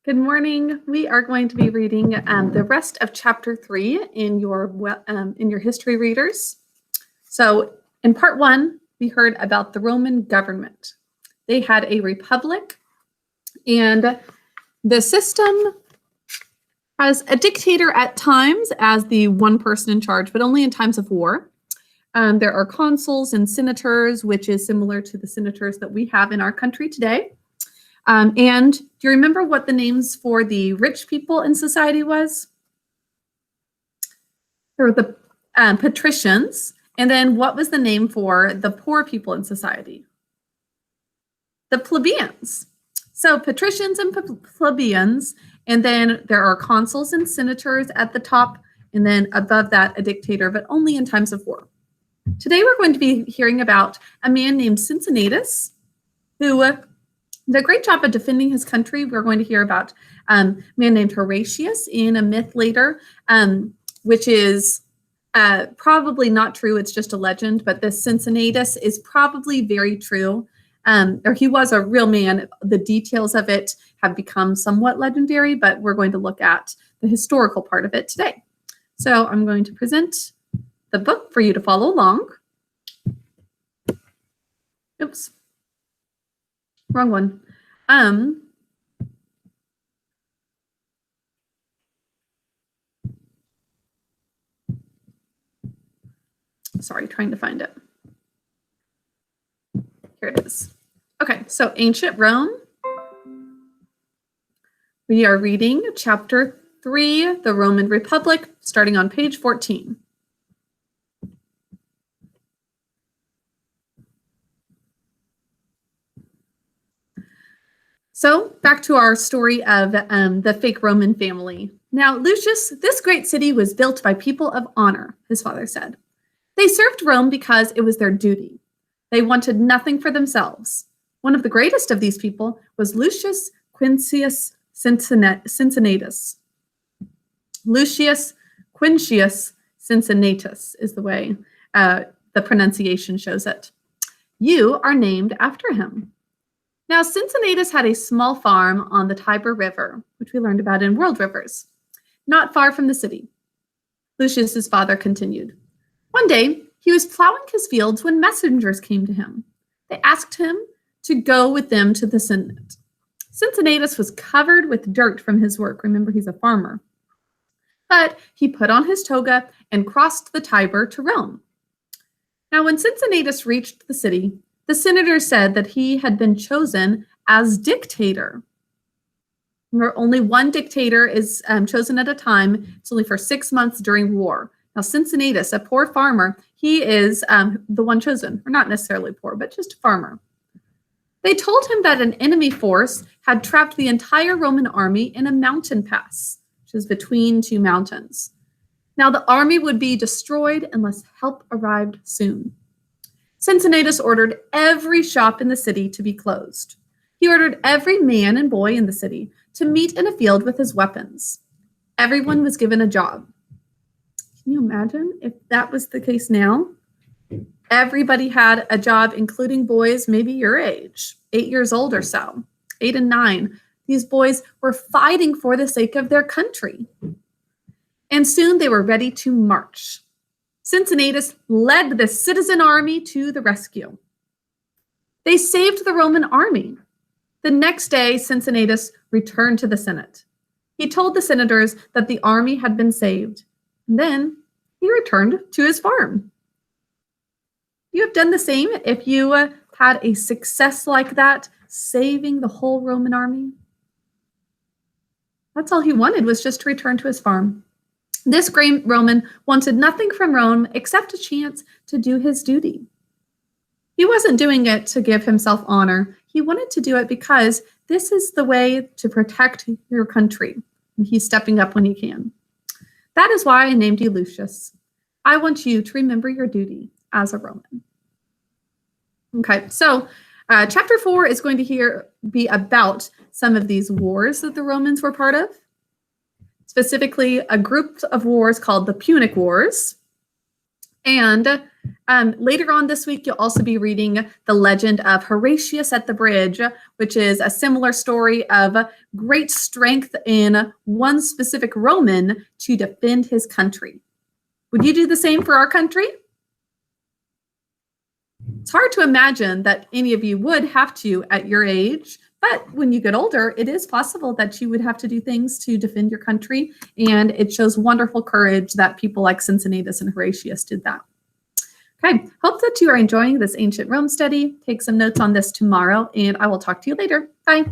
Good morning. We are going to be reading the rest of chapter 3 in your history readers. So in part 1, we heard about the Roman government. They had a republic, and the system has a dictator at times as the one person in charge, but only in times of war. There are consuls and senators, which is similar to the senators that we have in our country today. And do you remember what the names for the rich people in society was? There were the patricians. And then what was the name for the poor people in society? The plebeians. So patricians and plebeians. And then there are consuls and senators at the top. And then above that, a dictator, but only in times of war. Today, we're going to be hearing about a man named Cincinnatus, who did a great job of defending his country. We're going to hear about a man named Horatius in a myth later, which is probably not true. It's just a legend, but this Cincinnatus is probably very true. Or he was a real man. The details of it have become somewhat legendary, but we're going to look at the historical part of it today. So I'm going to present the book for you to follow along. Oops. Wrong one. Sorry, trying to find it. Here it is. Okay, so ancient Rome. We are reading chapter 3, the Roman Republic, starting on page 14. So back to our story of the fake Roman family. Now, Lucius, this great city was built by people of honor, his father said. They served Rome because it was their duty. They wanted nothing for themselves. One of the greatest of these people was Lucius Quincius Cincinnatus. Lucius Quincius Cincinnatus is the way the pronunciation shows it. You are named after him. Now, Cincinnatus had a small farm on the Tiber River, which we learned about in World Rivers, not far from the city. Lucius's father continued. One day, he was plowing his fields when messengers came to him. They asked him to go with them to the Senate. Cincinnatus was covered with dirt from his work. Remember, he's a farmer. But he put on his toga and crossed the Tiber to Rome. Now, when Cincinnatus reached the city, the senator said that he had been chosen as dictator. Remember, only one dictator is chosen at a time. It's only for 6 months during war. Now, Cincinnatus, a poor farmer, he is the one chosen. Or not necessarily poor, but just a farmer. They told him that an enemy force had trapped the entire Roman army in a mountain pass, which is between two mountains. Now, the army would be destroyed unless help arrived soon. Cincinnatus ordered every shop in the city to be closed. He ordered every man and boy in the city to meet in a field with his weapons. Everyone was given a job. Can you imagine if that was the case now? Everybody had a job, including boys maybe your age, 8 years old or so, 8 and 9. These boys were fighting for the sake of their country. And soon they were ready to march. Cincinnatus led the citizen army to the rescue. They saved the Roman army. The next day, Cincinnatus returned to the Senate. He told the senators that the army had been saved. And then he returned to his farm. You have done the same if you had a success like that, saving the whole Roman army. That's all he wanted, was just to return to his farm. This great Roman wanted nothing from Rome except a chance to do his duty. He wasn't doing it to give himself honor. He wanted to do it because this is the way to protect your country. And he's stepping up when he can. That is why I named you Lucius. I want you to remember your duty as a Roman. Okay, so chapter 4 is going to be about some of these wars that the Romans were part of. Specifically, a group of wars called the Punic Wars. And later on this week, you'll also be reading the legend of Horatius at the Bridge, which is a similar story of great strength in one specific Roman to defend his country. Would you do the same for our country? It's hard to imagine that any of you would have to at your age, but when you get older, it is possible that you would have to do things to defend your country, and it shows wonderful courage that people like Cincinnatus and Horatius did that. Okay, hope that you are enjoying this ancient Rome study. Take some notes on this tomorrow, and I will talk to you later. Bye.